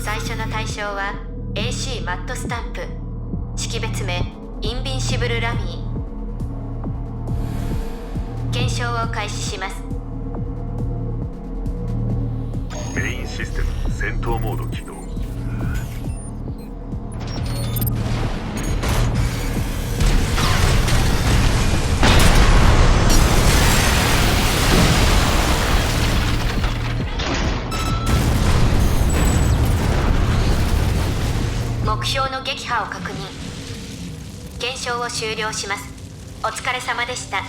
最初の対象は AC マットスタンプ、識別名インビンシブルラミー。検証を開始します。メインシステム戦闘モード起動。目標の撃破を確認。検証を終了します。お疲れ様でした。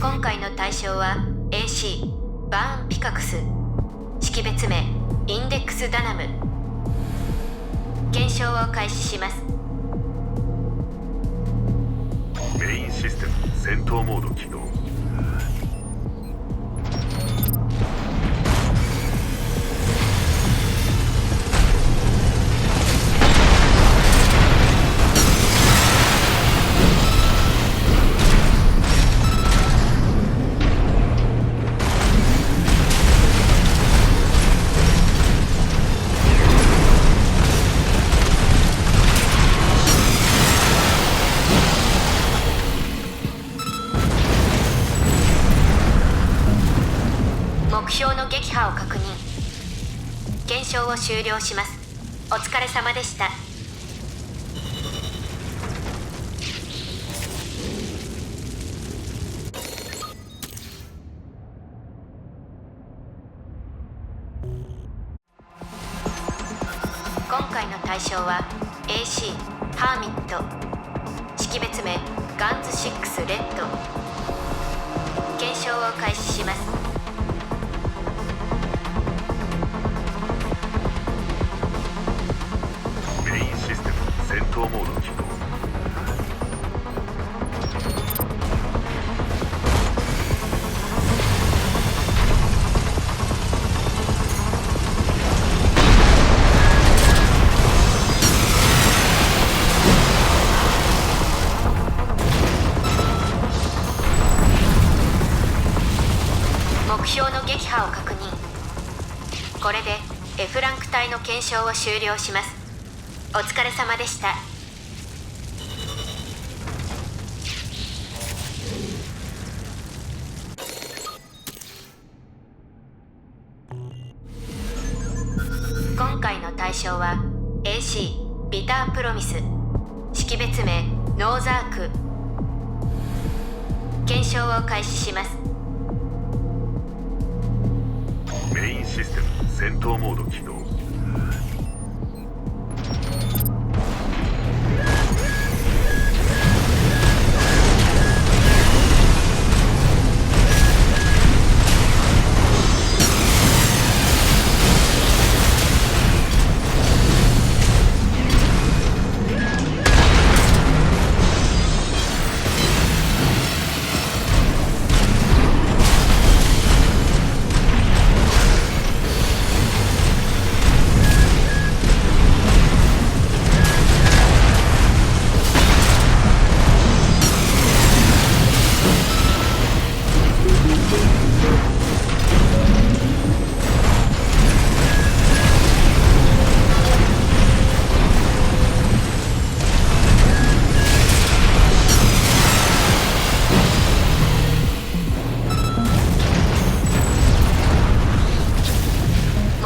今回の対象は AC バーンピカクス、識別名インデックスダナム。検証を開始します。メインシステム戦闘モード起動。目標の撃破を確認。検証を終了します。お疲れ様でした。今回の対象は AC ハーミット、識別名ガンズ6レッド。検証を開始します。メインシステム戦闘モード起動。目標の撃破を確認。これで F ランク隊の検証を終了します。お疲れ様でした。今回の対象は AC ビタープロミス、識別名ノーザーク。検証を開始します。メインシステム戦闘モード起動。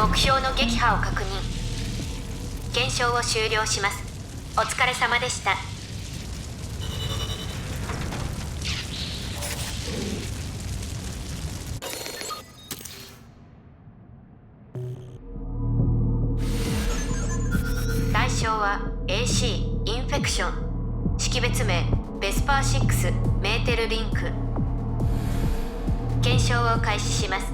目標の撃破を確認。検証を終了します。お疲れ様でした。対象は AC インフェクション、識別名ベスパー6メーテルリンク。検証を開始します。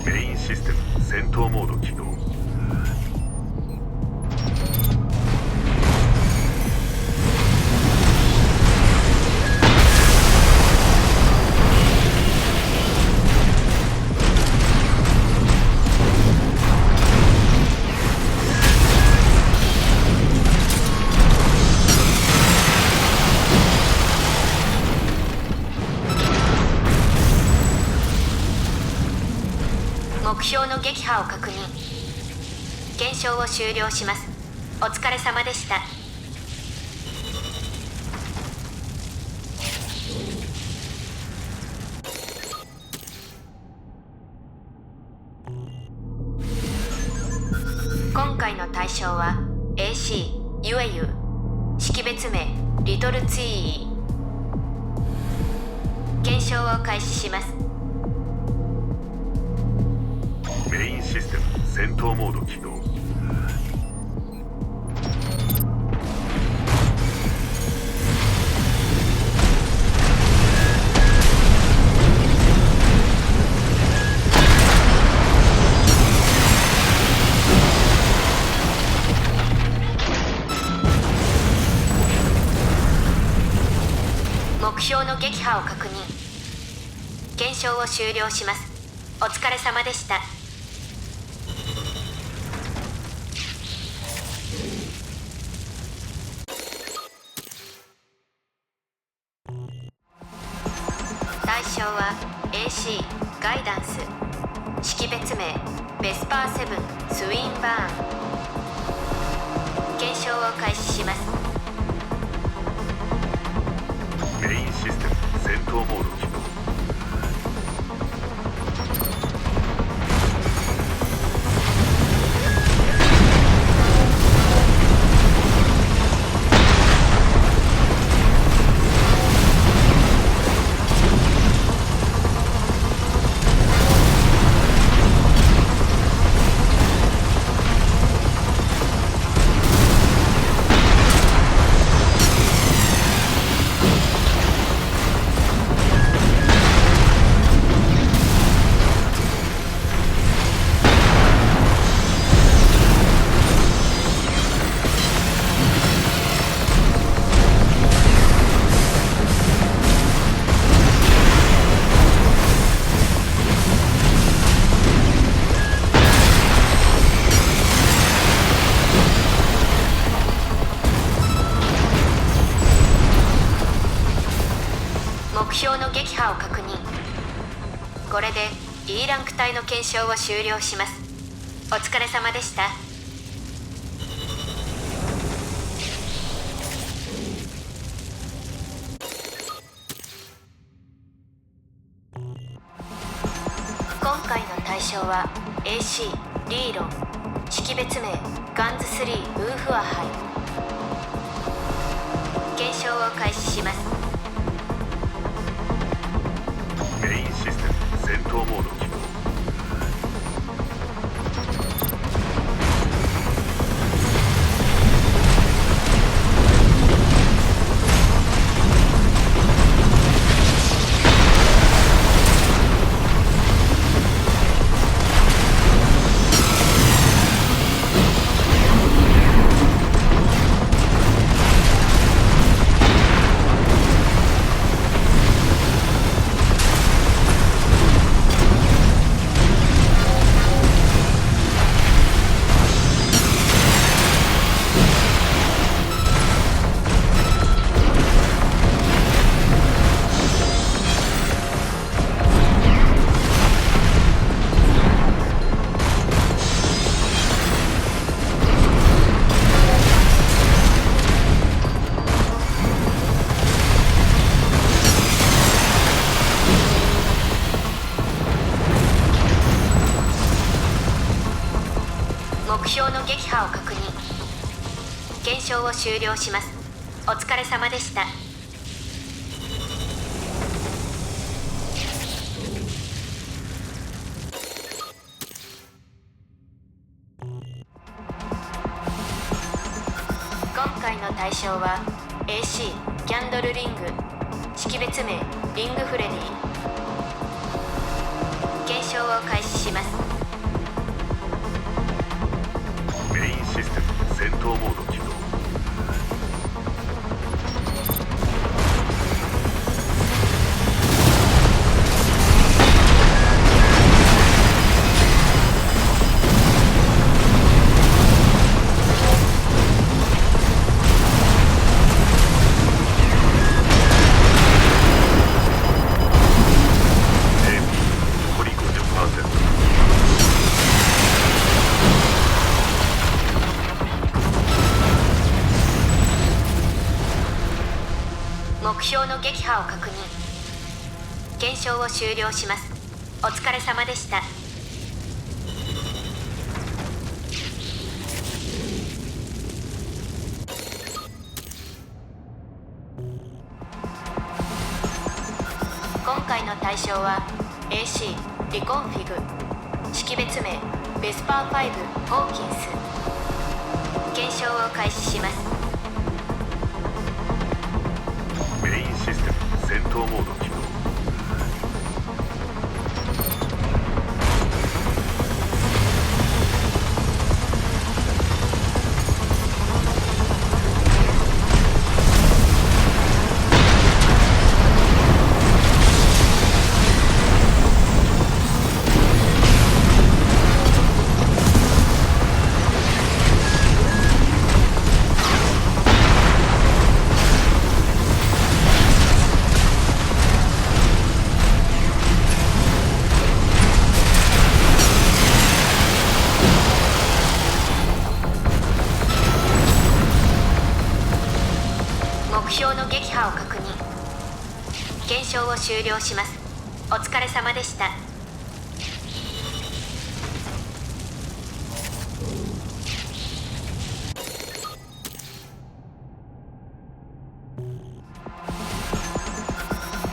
メインシステム戦闘モード起動。目標の撃破を確認。検証を終了します。お疲れ様でした。今回の対象は AC ユエユ、識別名リトルツイー。検証を開始します。メインシステム戦闘モード起動。目標の撃破を確認。検証を終了します。お疲れ様でした。対象は AC ガイダンス、識別名ベスパーセブンスウィンバーン。検証を開始します。メインシステム戦闘モード起動。目標の撃破を確認。これで E ランク帯の検証を終了します。お疲れ様でした。今回の対象は AC リーロン、識別名ガンズ3ウーフアハイ。検証を開始します。メインシステム戦闘モード起動。目標の撃破を確認。検証を終了します。お疲れ様でした。今回の対象は AC キャンドルリング、識別名リングフレディ。検証を開始します。メインシステム戦闘モード起動。残り50%。目標の撃破を確認。検証を終了します。お疲れ様でした。今回の対象は AC リコンフィグ、識別名ベスパー5ホーキンス。検証を開始します。メインシステム戦闘モード起動。目標の撃破を確認。検証を終了します。お疲れ様でした。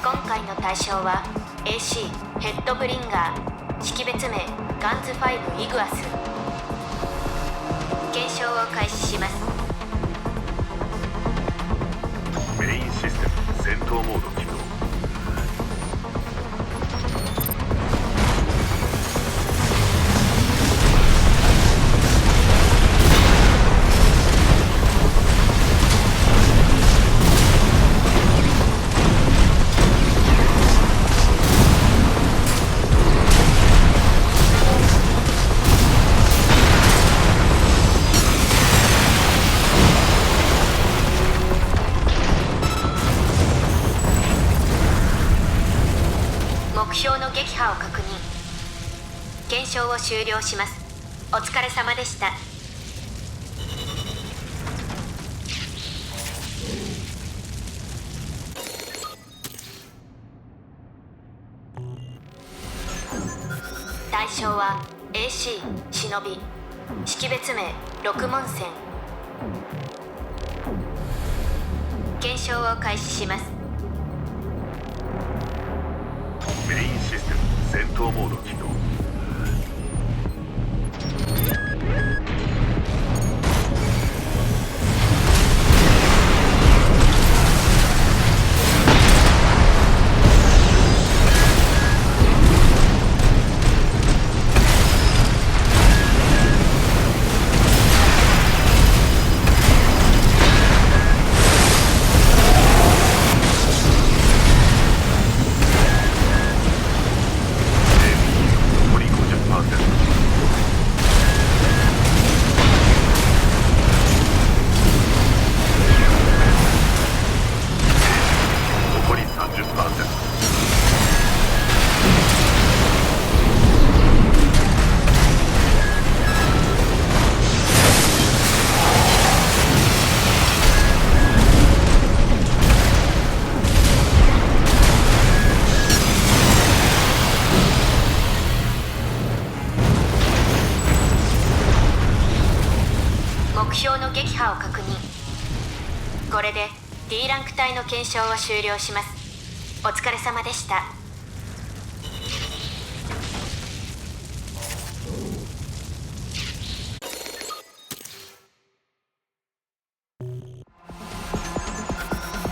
今回の対象は AC ヘッドブリンガー、識別名ガンズ5イグアス。検証を開始します。メインシステム戦闘モード起動。目標の撃破を確認。検証を終了します。お疲れ様でした。対象は AC 忍び、識別名六門線。検証を開始します。メインシステム戦闘モード起動。残り 50%。残り 30%。目標の撃破を確認。これで D ランク帯の検証を終了します。お疲れ様でした。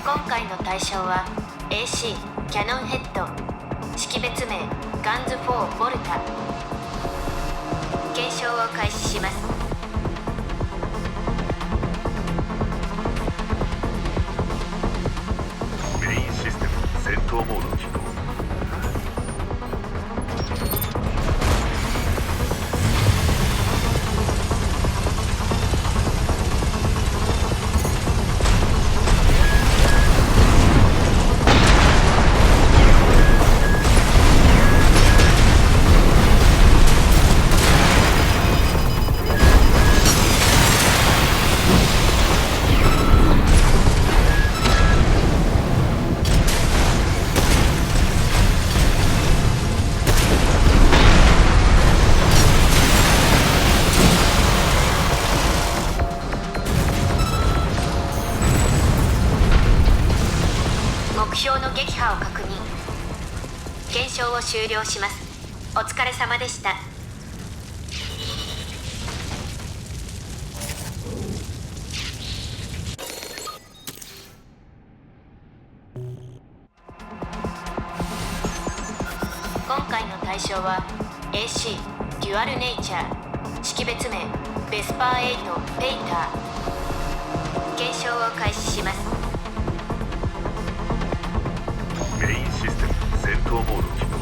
今回の対象は AC キャノンヘッド、識別名ガンズ4ボルタ。検証を開始します。メインシステム戦闘モード起動。目標の撃破を確認。検証を終了します。お疲れ様でした。今回の対象は AC デュアルネイチャー、識別名ベスパー8ペイター。検証を開始します。メインシステム戦闘モード起動。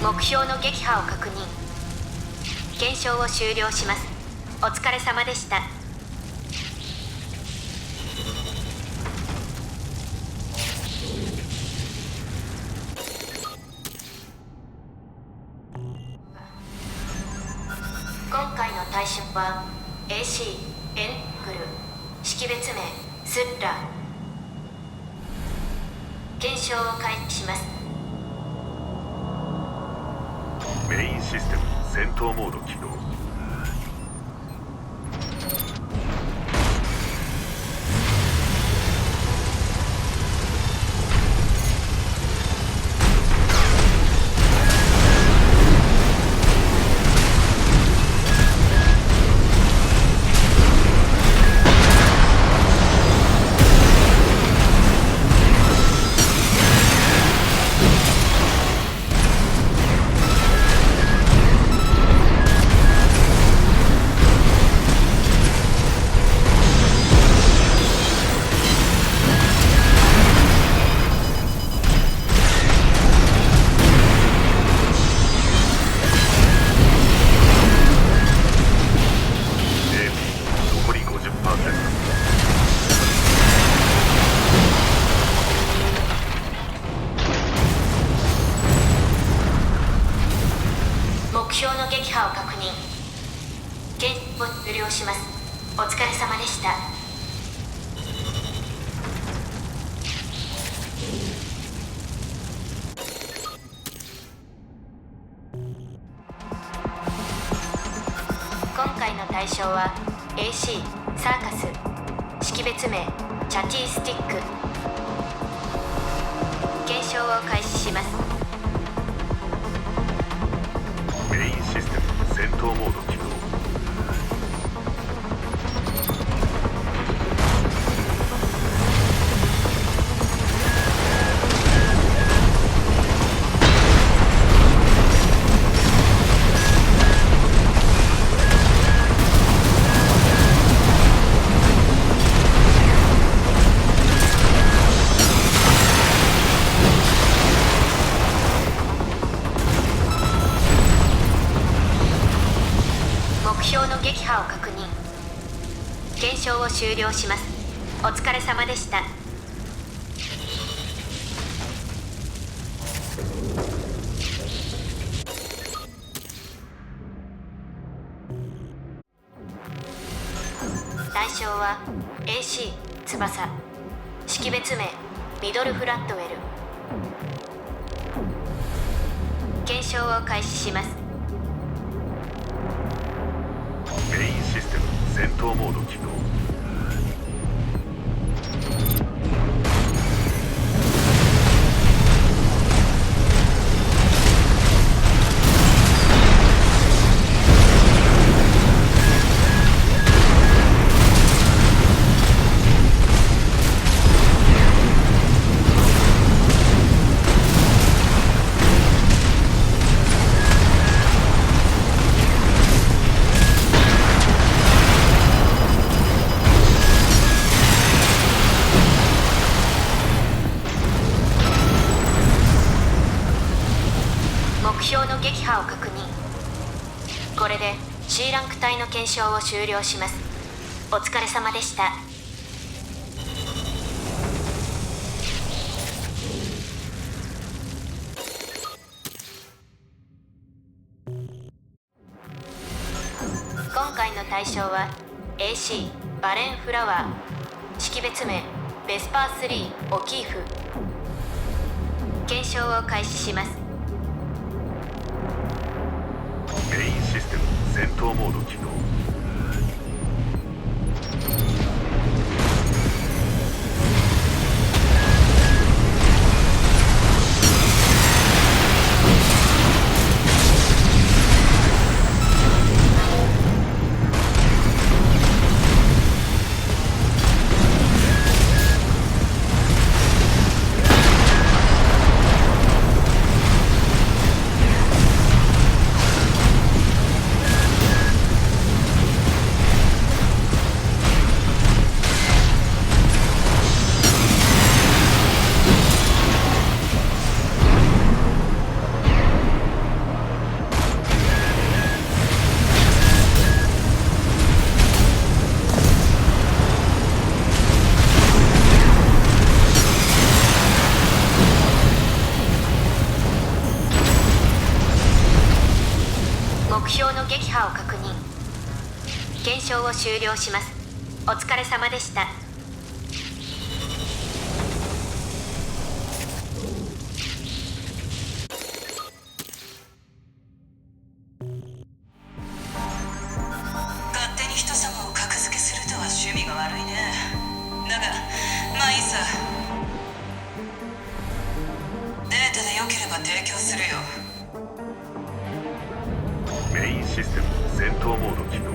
目標の撃破を確認。検証を終了します。お疲れ様でした。今回の対象は AC エングル、識別名スッラ。検証を開始します。メインシステム戦闘モード起動。目標の撃破を確認。検証を終了します。お疲れ様でした。今回の対象は AC サーカス、識別名チャティスティック。検証を開始します。メインシステム戦闘モード起動。目標の撃破を確認。検証を終了します。お疲れ様でした。対象は AC 翼、識別名ミドルフラットウェル。検証を開始します。メインシステム戦闘モード起動。目標の撃破を確認。これで C ランク帯の検証を終了します。お疲れ様でした。象は AC バレンフラワー、識別名ベスパー3オキーフ。検証を開始します。メインシステム戦闘モード起動。目標の撃破を確認。検証を終了します。お疲れ様でした。勝手に人様を格付けするとは趣味が悪いね。だがまあいいさ。データで良ければ提供するよ。メインシステム戦闘モード起動。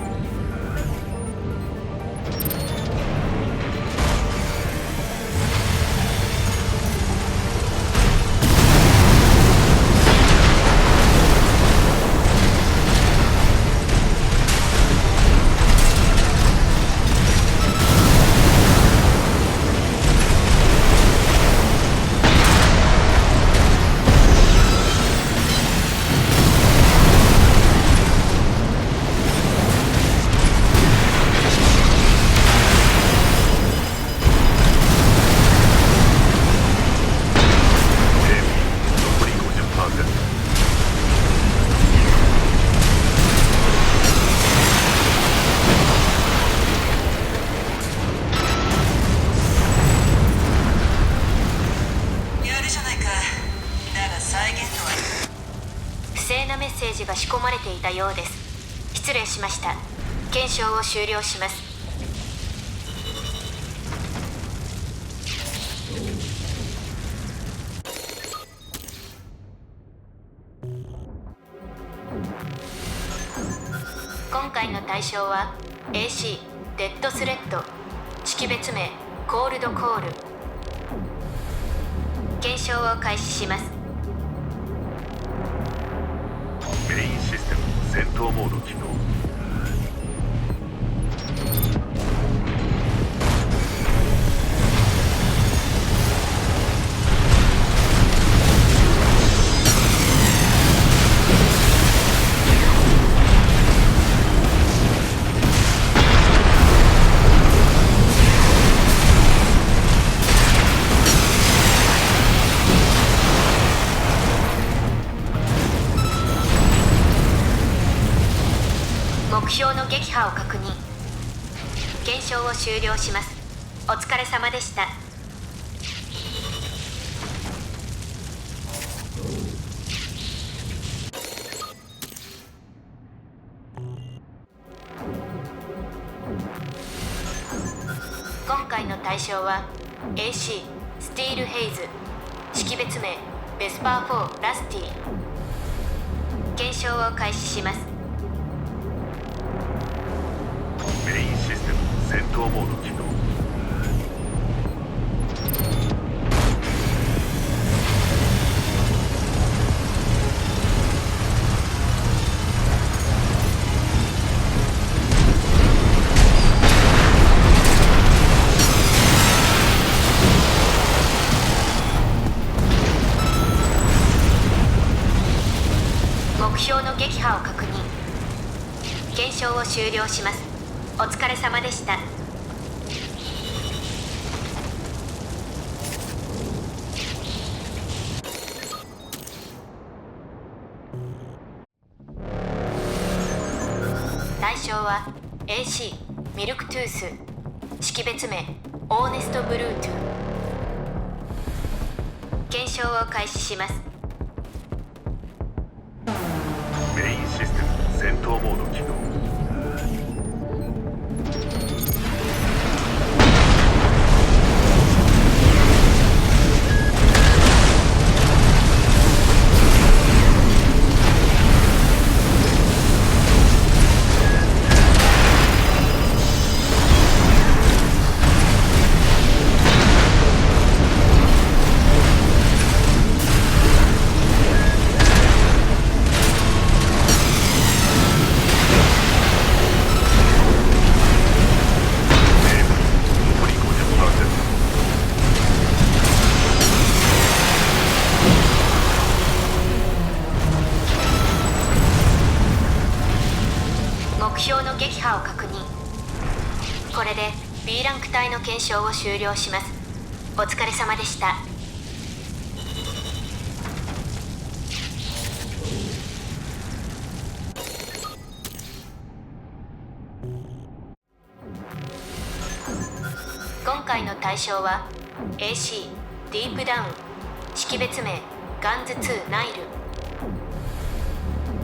不正なメッセージが仕込まれていたようです。失礼しました。検証を終了します。今回の対象は AC デッドスレッド、識別名コールドコール。検証を開始します。メインシステム戦闘モード起動。目標の撃破を確認。検証を終了します。お疲れ様でした。今回の対象は AC スティールヘイズ、識別名ベスパー4ラスティ。検証を開始します。メインシステム戦闘モード起動。目標の撃破を確認。検証を終了します。お疲れ様でした。対象は AC ミルクトゥース、識別名オーネストブルートゥ。検証を開始します。メインシステム戦闘モード起動。目標の撃破を確認。これで B ランク隊の検証を終了します。お疲れ様でした。今回の対象は AC ディープダウン、識別名ガンズ2ナイル。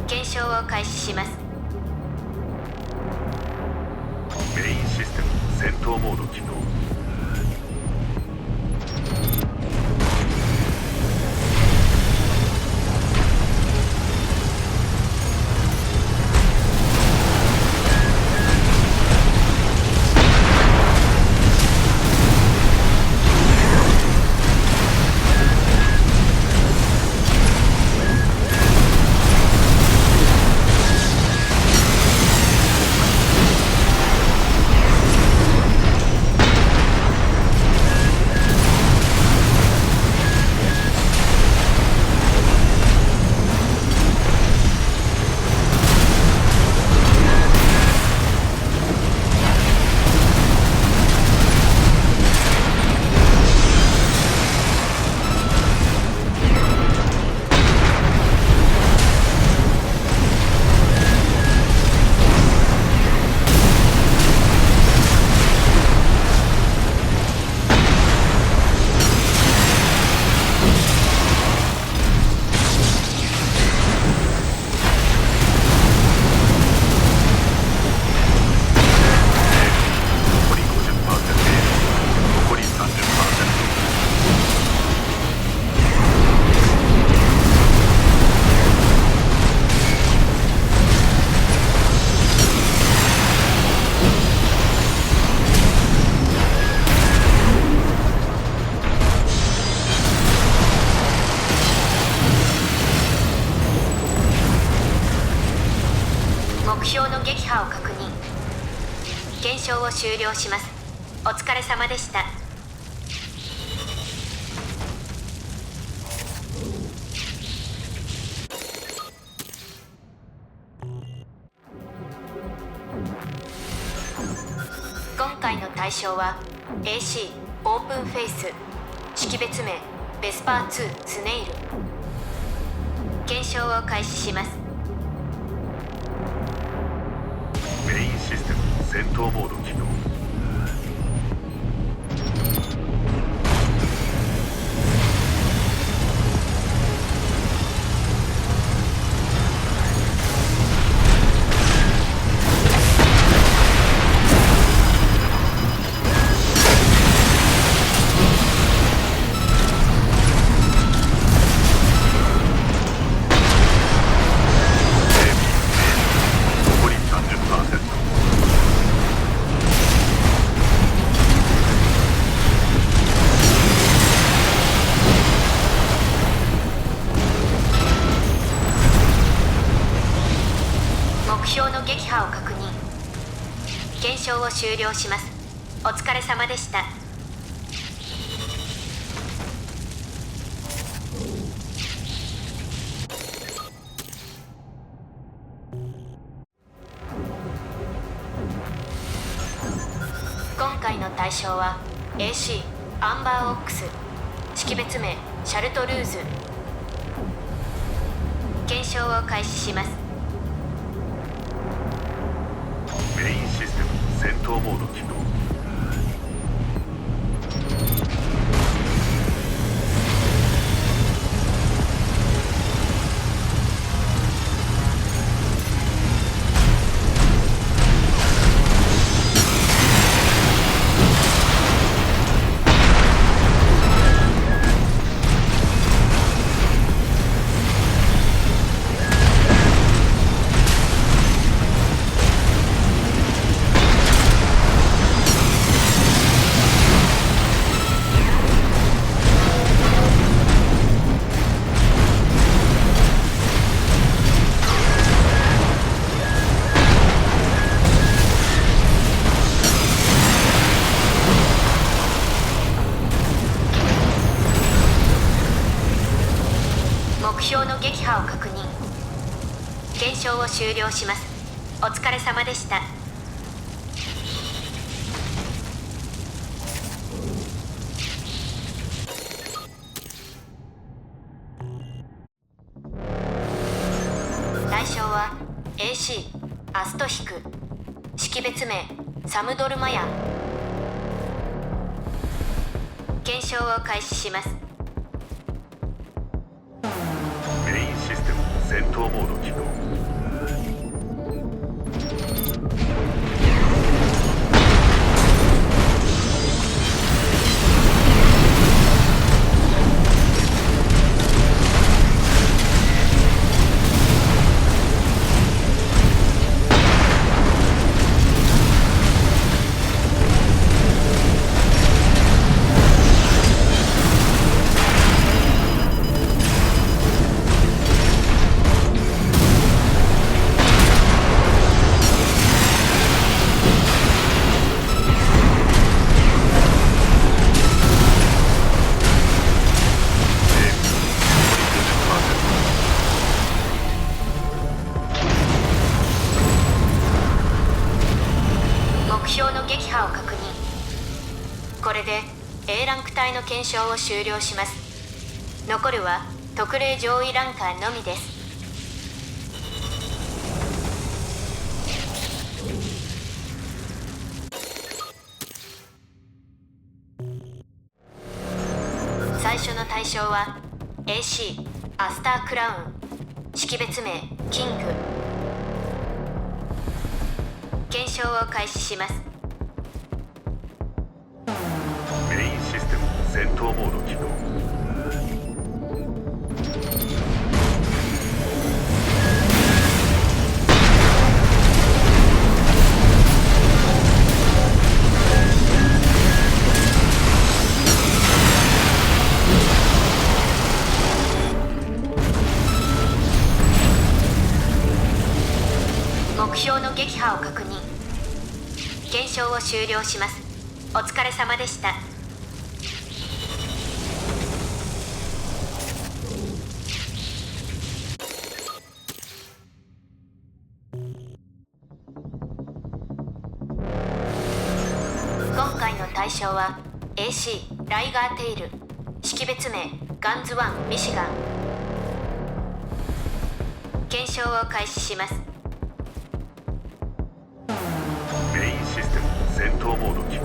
検証を開始します。メインシステム戦闘モード起動。目標の撃破を確認。検証を終了します。お疲れ様でした。今回の対象は AC オープンフェイス、識別名ベスパー2スネイル。検証を開始します。メインシステム戦闘モード起動。残り 30%。目標の撃破を確認。検証を終了します。お疲れ様でした。今回の対象は AC アンバーオックス、識別名シャルトルーズ。検証を開始します。メメインシステム戦闘モード起動。目標の撃破を確認。検証を終了します。お疲れ様でした。対象は AC アストヒク、識別名サムドルマヤン。検証を開始します。メインシステム戦闘モード起動。目標の撃破を確認。これで A ランク帯の検証を終了します。残るは特例上位ランカーのみです。最初の対象は AC アスタークラウン、識別名キング。検証を開始します。メインシステム戦闘モード起動。目標の撃破を確認。検証を終了します。お疲れ様でした。今回の対象は AC ライガーテイル、識別名ガンズワンミシガン。検証を開始します。メインシステム戦闘モード起動。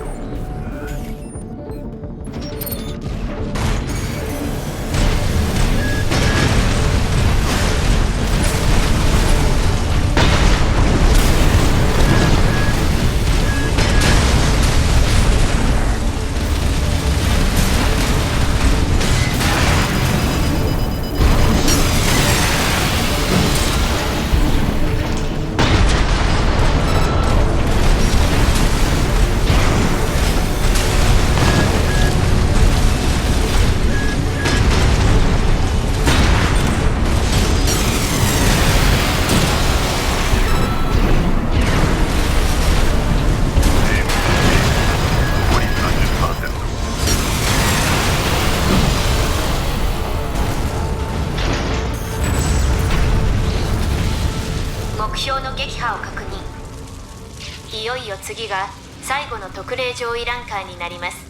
目標の撃破を確認。いよいよ次が最後の特例上位ランカーになります。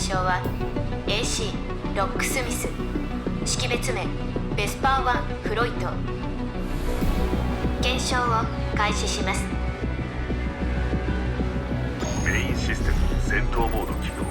称は AC ロックスミス、識別名ベスパー1フロイト。検証を開始します。メインシステム戦闘モード起動。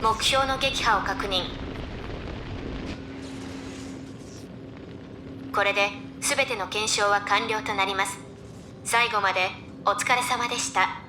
目標の撃破を確認。これで全ての検証は完了となります。最後までお疲れ様でした。